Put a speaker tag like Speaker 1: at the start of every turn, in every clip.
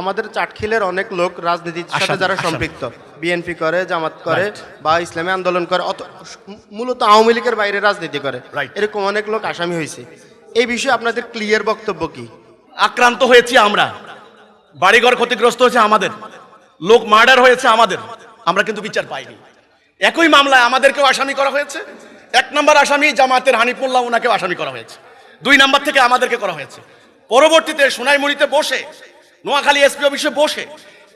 Speaker 1: আমাদের চাটখিলের অনেক লোক রাজনীতির সাথে যারা সম্পৃক্ত, বিএনপি করে, জামাত করে বা ইসলামী আন্দোলন করে, মূলত আওয়ামী লীগের বাইরে রাজনীতি করে, এরকম অনেক লোক আসামি হয়েছে। এই বিষয়ে আপনাদের ক্লিয়ার বক্তব্য কি?
Speaker 2: আক্রান্ত হয়েছি আমরা, বাড়িঘর ক্ষতিগ্রস্ত হয়েছে আমাদের, লোক মার্ডার হয়েছে আমাদের, আমরা কিন্তু বিচার পাইনি। একই মামলায় আমাদেরকেও আসামি করা হয়েছে। 1 নম্বর আসামি জামাতের হানিফুল্লাহ, ওনাকেও আসামি করা হয়েছে। 2 নম্বর থেকে আমাদেরকে করা হয়েছে। পরবর্তীতে সোনাইমুড়িতে বসে, নোয়াখালী এসপি অফিসে বসে,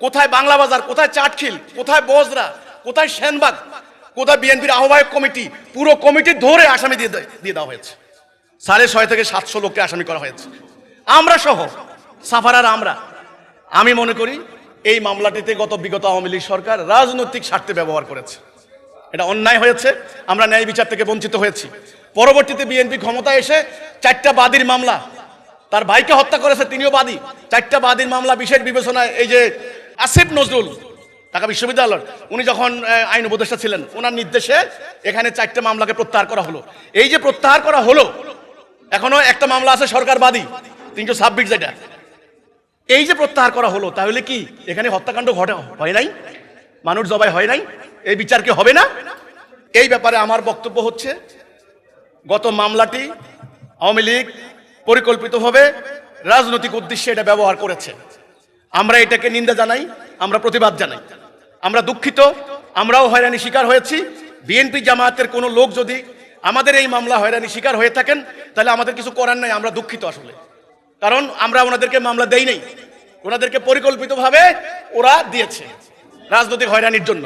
Speaker 2: কোথায় বাংলা বাজার, কোথায় চাটখিল, কোথায় বজরা, কোথায় সেনবাগ, কোথায় বিএনপির আহ্বায়ক কমিটি, পুরো কমিটি ধরে আসামি দিয়ে দেওয়া হয়েছে। 650 থেকে 700 লোককে আসামি করা হয়েছে, আমরা সহ, সাফারার আমরা। আমি মনে করি এই মামলাটিতে বিগত আওয়ামী লীগ সরকার রাজনৈতিক স্বার্থে ব্যবহার করেছে। এটা অন্যায় হয়েছে, আমরা ন্যায় বিচার থেকে বঞ্চিত হয়েছি। পরবর্তীতে বিএনপি ক্ষমতায় এসে 4টা বাদীর মামলা, তার ভাইকে হত্যা করেছে, তিনিও বাদী। 4টা বাদীর মামলা বিশেষ বিবেচনায়, এই যে আসিফ নজরুল ঢাকা বিশ্ববিদ্যালয়, উনি যখন আইন উপদেষ্টা ছিলেন, ওনার নির্দেশে এখানে 4টা মামলাকে প্রত্যাহার করা হলো। এই যে প্রত্যাহার করা হলো, এখনো একটা মামলা আছে সরকার বাদী 326, যেটা এই যে প্রত্যাহার করা হলো, তাহলে কি এখানে হত্যাকাণ্ড হয় নাই? মানুষ জবাই হয় নাই? এই বিচার কি হবে না? এই ব্যাপারে আমার বক্তব্য হচ্ছে, গত মামলাটি আওয়ামী লীগ পরিকল্পিতভাবে রাজনৈতিক উদ্দেশ্যে এটা ব্যবহার করেছে। আমরা এটাকে নিন্দা জানাই, আমরা প্রতিবাদ জানাই, আমরা দুঃখিত। আমরাও হয়রানি শিকার হয়েছি। বিএনপি জামায়াতের কোনো লোক যদি আমাদের এই মামলা হয়রানি শিকার হয়ে থাকেন, তাহলে আমাদের কিছু করার নাই, আমরা দুঃখিত আসলে। কারণ আমরা ওনাদেরকে মামলা দেই নাই, ওনাদেরকে পরিকল্পিতভাবে ওরা দিয়েছে রাজনৈতিক হয়রানির জন্য।